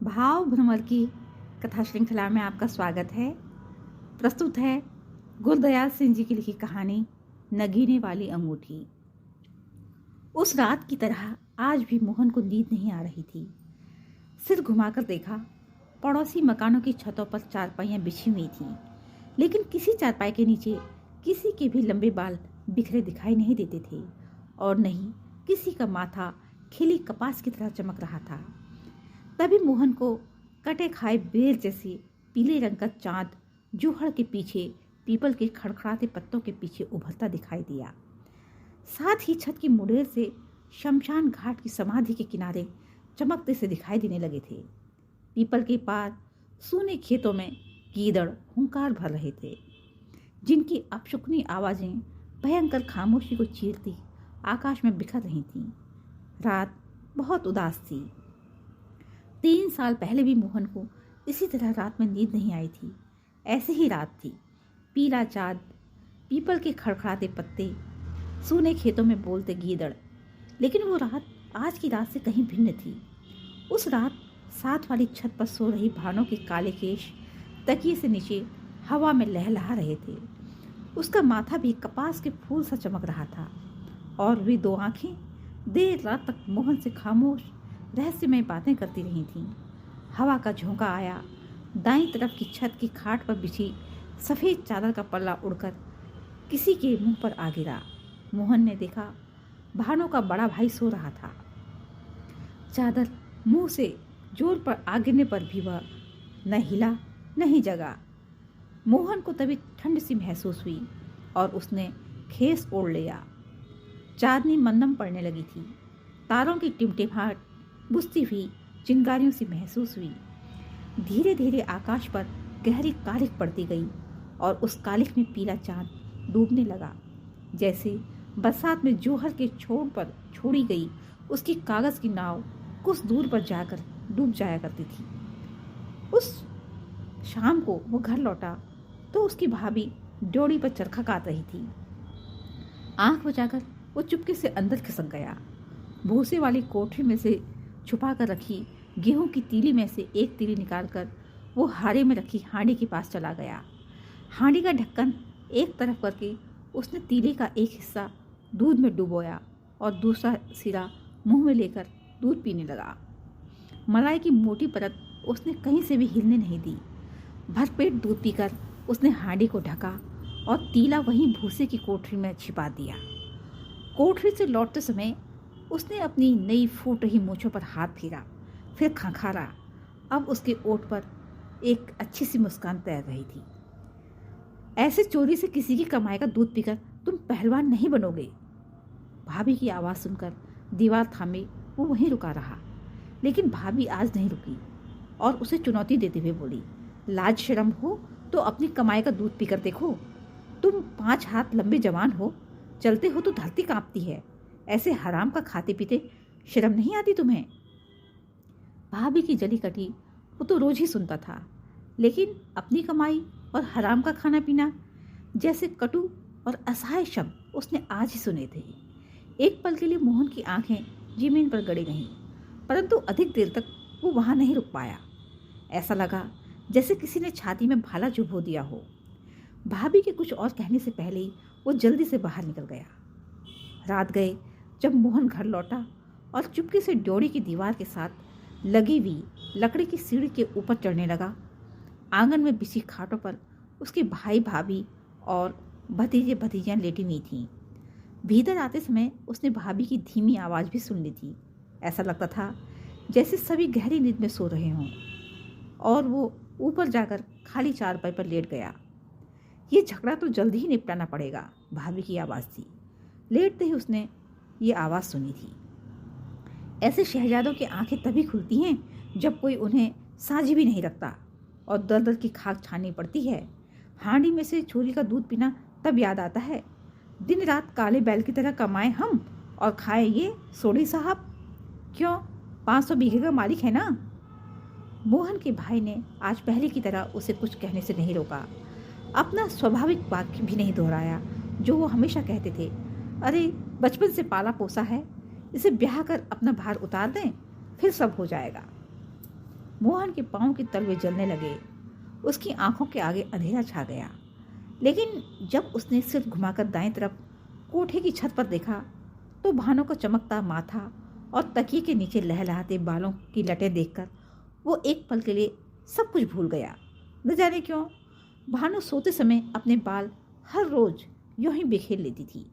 भाव भ्रमर की कथा श्रृंखला में आपका स्वागत है। प्रस्तुत है गुरदयाल सिंह जी की लिखी कहानी नगीने वाली अंगूठी। उस रात की तरह आज भी मोहन को नींद नहीं आ रही थी। सिर घुमाकर देखा, पड़ोसी मकानों की छतों पर चारपाइयां बिछी हुई थीं, लेकिन किसी चारपाई के नीचे किसी के भी लंबे बाल बिखरे दिखाई नहीं देते थे और नहीं किसी का माथा खिली कपास की तरह चमक रहा था। तभी मोहन को कटे खाए बेर जैसे पीले रंग का चांद जूहड़ के पीछे पीपल के खड़खड़ाते पत्तों के पीछे उभरता दिखाई दिया। साथ ही छत की मुड़ेर से शमशान घाट की समाधि के किनारे चमकते से दिखाई देने लगे थे। पीपल के पार सूने खेतों में गीदड़ हुंकार भर रहे थे, जिनकी अपशकुनी आवाजें भयंकर खामोशी को चीरती आकाश में बिखर रही थीं। रात बहुत उदास थी। 3 साल पहले भी मोहन को इसी तरह रात में नींद नहीं आई थी। ऐसे ही रात थी, पीला चाँद, पीपल के खड़खड़ाते पत्ते, सूने खेतों में बोलते गीदड़। लेकिन वो रात आज की रात से कहीं भिन्न थी। उस रात साथ वाली छत पर सो रही भानों के काले केश तकिए से नीचे हवा में लहलहा रहे थे। उसका माथा भी कपास के फूल सा चमक रहा था और वे 2 आंखें देर रात तक मोहन से खामोश रहस्यमय बातें करती रही थीं। हवा का झोंका आया, दाईं तरफ की छत की खाट पर बिछी सफ़ेद चादर का पल्ला उड़कर किसी के मुंह पर आ गिरा। मोहन ने देखा, भानों का बड़ा भाई सो रहा था। चादर मुंह से जोर पर आ गिरने पर भी वह न हिला न ही जगा। मोहन को तभी ठंड सी महसूस हुई और उसने खेस ओढ़ लिया। चांदनी मंदम पड़ने लगी थी। तारों की टिमटिमाहट बुझती हुई चिंगारियों से महसूस हुई। धीरे धीरे आकाश पर गहरी कालिख पड़ती गई और उस कालिख में पीला चांद डूबने लगा, जैसे बरसात में जौहर के छोर पर छोड़ी गई उसकी कागज की नाव कुछ दूर पर जाकर डूब जाया करती थी। उस शाम को वो घर लौटा तो उसकी भाभी ड्योढ़ी पर चरखा काट रही थी। आंख बचाकर वो चुपके से अंदर खिसक गया। भूसे वाली कोठरी में से छुपा कर रखी गेहूं की तीली में से एक तीली निकालकर वो हारे में रखी हांडी के पास चला गया। हांडी का ढक्कन एक तरफ करके उसने तीली का एक हिस्सा दूध में डुबोया और दूसरा सिरा मुंह में लेकर दूध पीने लगा। मलाई की मोटी परत उसने कहीं से भी हिलने नहीं दी। भरपेट दूध पीकर उसने हांडी को ढका और तीला वहीं भूसे की कोठरी में छिपा दिया। कोठरी से लौटते समय उसने अपनी नई फूट रही मूंछों पर हाथ फेरा, फिर खंखारा। अब उसके ओठ पर एक अच्छी सी मुस्कान तैर रही थी। ऐसे चोरी से किसी की कमाई का दूध पीकर तुम पहलवान नहीं बनोगे। भाभी की आवाज़ सुनकर दीवार थामे वो वहीं रुका रहा, लेकिन भाभी आज नहीं रुकी और उसे चुनौती देते हुए बोली, लाज शर्म हो तो अपनी कमाई का दूध पीकर देखो। तुम 5 हाथ लंबे जवान हो, चलते हो तो धरती कांपती है। ऐसे हराम का खाते पीते शर्म नहीं आती तुम्हें? भाभी की जली कटी वो तो रोज ही सुनता था, लेकिन अपनी कमाई और हराम का खाना पीना जैसे कटु और असहाय शब्द उसने आज ही सुने थे। एक पल के लिए मोहन की आंखें जमीन पर गड़ी रहीं, परंतु अधिक देर तक वो वहां नहीं रुक पाया। ऐसा लगा जैसे किसी ने छाती में भाला चुभो दिया हो। भाभी के कुछ और कहने से पहले ही वो जल्दी से बाहर निकल गया। रात गए जब मोहन घर लौटा और चुपके से ड्योढ़ी की दीवार के साथ लगी हुई लकड़ी की सीढ़ी के ऊपर चढ़ने लगा। आंगन में बिछी खाटों पर उसके भाई भाभी और भतीजे भतीजियाँ लेटी हुई थीं। भीतर आते समय उसने भाभी की धीमी आवाज़ भी सुन ली थी। ऐसा लगता था जैसे सभी गहरी नींद में सो रहे हों और वो ऊपर जाकर खाली चारपाई पर लेट गया। ये झगड़ा तो जल्दी ही निपटाना पड़ेगा, भाभी की आवाज़ थी। लेटते ही उसने ये आवाज़ सुनी थी। ऐसे शहजादों की आंखें तभी खुलती हैं जब कोई उन्हें साझी भी नहीं रखता और दर दर की खाक छाननी पड़ती है। हांडी में से चोरी का दूध पीना तब याद आता है। दिन रात काले बैल की तरह कमाए हम और खाए ये सोढ़ी साहब। क्यों, 500 बीघे का मालिक है ना। मोहन के भाई ने आज पहले की तरह उसे कुछ कहने से नहीं रोका। अपना स्वाभाविक वाक्य भी नहीं दोहराया जो वो हमेशा कहते थे, अरे बचपन से पाला पोसा है, इसे ब्याह कर अपना भार उतार दें, फिर सब हो जाएगा। मोहन के पांव के तलवे जलने लगे। उसकी आंखों के आगे अंधेरा छा गया। लेकिन जब उसने सिर घुमाकर दाएं तरफ कोठे की छत पर देखा तो भानु का चमकता माथा और तकिए के नीचे लहलहाते बालों की लटें देखकर वो एक पल के लिए सब कुछ भूल गया। न जाने क्यों भानु सोते समय अपने बाल हर रोज यूं ही बिखेर लेती थी।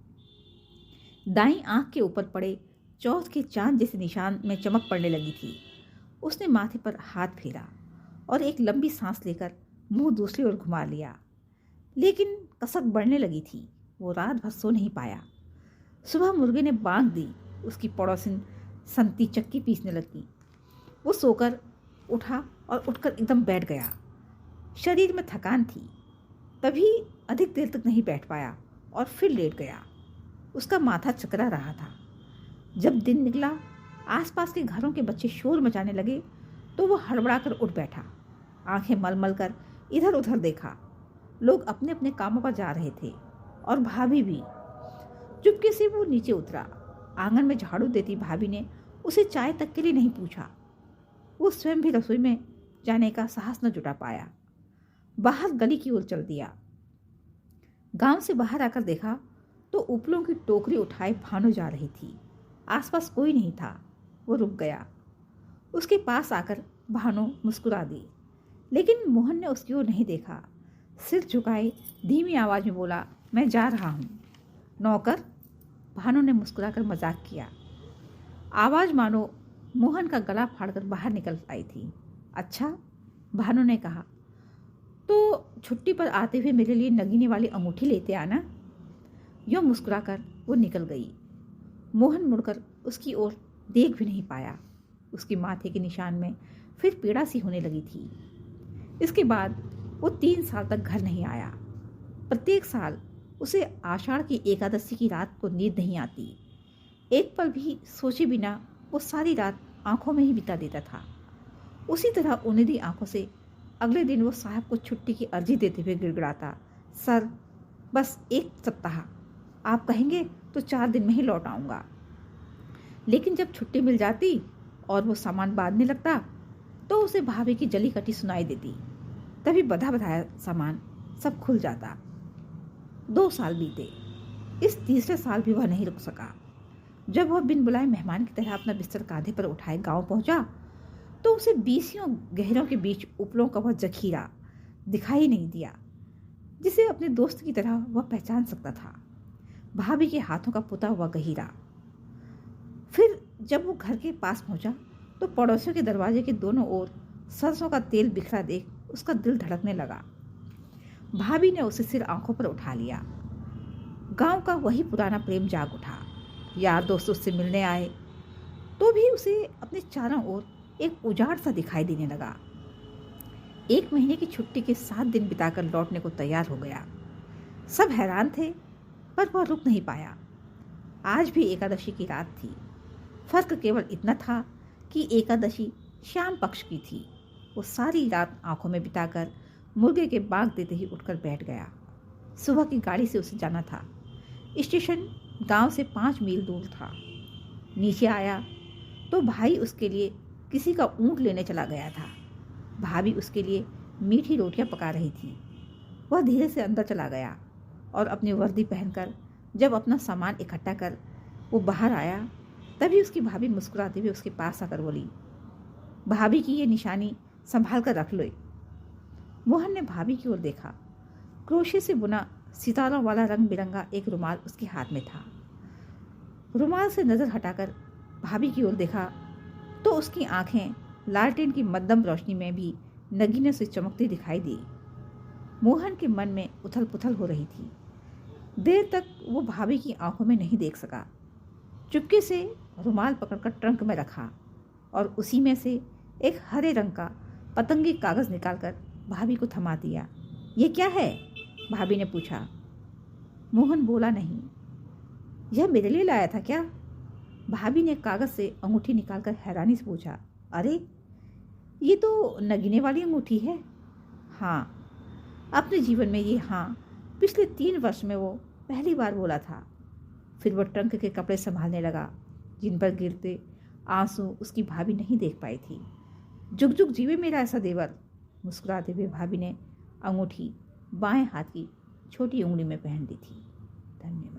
दाईं आंख के ऊपर पड़े चौथ के चांद जैसे निशान में चमक पड़ने लगी थी। उसने माथे पर हाथ फेरा और एक लंबी सांस लेकर मुंह दूसरी ओर घुमा लिया। लेकिन कसक बढ़ने लगी थी। वो रात भर सो नहीं पाया। सुबह मुर्गे ने बांग दी। उसकी पड़ोसिन संती चक्की पीसने लगी। वो सोकर उठा और उठकर एकदम बैठ गया। शरीर में थकान थी, तभी अधिक देर तक नहीं बैठ पाया और फिर लेट गया। उसका माथा चकरा रहा था। जब दिन निकला, आसपास के घरों के बच्चे शोर मचाने लगे तो वो हड़बड़ाकर उठ बैठा। आंखें मलमल कर इधर उधर देखा। लोग अपने अपने कामों पर जा रहे थे और भाभी भी। चुपके से वो नीचे उतरा। आंगन में झाड़ू देती भाभी ने उसे चाय तक के लिए नहीं पूछा। वो स्वयं भी रसोई में जाने का साहस न जुटा पाया। बाहर गली की ओर चल दिया। गांव से बाहर आकर देखा तो उपलों की टोकरी उठाए भानु जा रही थी। आसपास कोई नहीं था। वो रुक गया। उसके पास आकर भानु मुस्कुरा दी, लेकिन मोहन ने उसकी ओर नहीं देखा। सिर झुकाए धीमी आवाज में बोला, मैं जा रहा हूँ। नौकर? भानु ने मुस्कुराकर मजाक किया। आवाज मानो मोहन का गला फाड़कर बाहर निकल आई थी। अच्छा, भानु ने कहा, तो छुट्टी पर आते हुए मेरे लिए नगीने वाली अंगूठी लेते आना। यूं मुस्कुराकर वो निकल गई। मोहन मुड़कर उसकी ओर देख भी नहीं पाया। उसके माथे के निशान में फिर पीड़ा सी होने लगी थी। इसके बाद वो 3 साल तक घर नहीं आया। प्रत्येक साल उसे आषाढ़ की एकादशी की रात को नींद नहीं आती। एक पल भी सोचे बिना वो सारी रात आंखों में ही बिता देता था। उसी तरह उन्नीदी आंखों से अगले दिन वो साहब को छुट्टी की अर्जी देते हुए गिड़गिड़ाता, सर बस 1 सप्ताह, आप कहेंगे तो 4 दिन में ही लौट आऊँगा। लेकिन जब छुट्टी मिल जाती और वो सामान बांधने लगता तो उसे भाभी की जली कटी सुनाई देती। तभी बधा बधाया सामान सब खुल जाता। 2 साल बीते। इस तीसरे साल भी वह नहीं रुक सका। जब वह बिन बुलाए मेहमान की तरह अपना बिस्तर कांधे पर उठाए गांव पहुंचा तो उसे 20 गहरों के बीच उपलों का वह जखीरा दिखाई नहीं दिया जिसे अपने दोस्त की तरह वह पहचान सकता था। भाभी के हाथों का पुता हुआ गहीरा। फिर जब वो घर के पास पहुंचा तो पड़ोसियों के दरवाजे के दोनों ओर सरसों का तेल बिखरा देख उसका दिल धड़कने लगा। भाभी ने उसे सिर आंखों पर उठा लिया। गांव का वही पुराना प्रेम जाग उठा। यार दोस्त उससे मिलने आए तो भी उसे अपने चारों ओर एक उजाड़ सा दिखाई देने लगा। 1 महीने की छुट्टी के 7 दिन बिताकर लौटने को तैयार हो गया। सब हैरान थे, पर वह रुक नहीं पाया। आज भी एकादशी की रात थी। फर्क केवल इतना था कि एकादशी शाम पक्ष की थी। वो सारी रात आंखों में बिताकर मुर्गे के बाग देते ही उठकर बैठ गया। सुबह की गाड़ी से उसे जाना था। स्टेशन गांव से 5 मील दूर था। नीचे आया तो भाई उसके लिए किसी का ऊँट लेने चला गया था। भाभी उसके लिए मीठी रोटियां पका रही थी। वह धीरे से अंदर चला गया और अपनी वर्दी पहनकर जब अपना सामान इकट्ठा कर वो बाहर आया तभी उसकी भाभी मुस्कुराते हुए उसके पास आकर बोली, भाभी की ये निशानी संभाल कर रख लो। मोहन ने भाभी की ओर देखा। क्रोशे से बुना सितारों वाला रंग बिरंगा एक रुमाल उसके हाथ में था। रुमाल से नजर हटाकर भाभी की ओर देखा तो उसकी आंखें लालटेन की मध्यम रोशनी में भी नगीने से चमकती दिखाई दी। मोहन के मन में उथल पुथल हो रही थी। देर तक वो भाभी की आंखों में नहीं देख सका। चुपके से रुमाल पकड़कर ट्रंक में रखा और उसी में से एक हरे रंग का पतंगी कागज निकालकर भाभी को थमा दिया। ये क्या है? भाभी ने पूछा। मोहन बोला नहीं। यह मेरे लिए लाया था क्या? भाभी ने कागज से अंगूठी निकालकर हैरानी से पूछा। अरे ये तो नगीने वाली अंगूठी है। हाँ, अपने जीवन में ये हाँ पिछले 3 वर्ष में वो पहली बार बोला था। फिर वो ट्रंक के कपड़े संभालने लगा जिन पर गिरते आंसू उसकी भाभी नहीं देख पाई थी। जुग जुग जीवे मेरा ऐसा देवर। मुस्कुराते हुए भाभी ने अंगूठी बाएं हाथ की छोटी उंगली में पहन दी थी। धन्यवाद।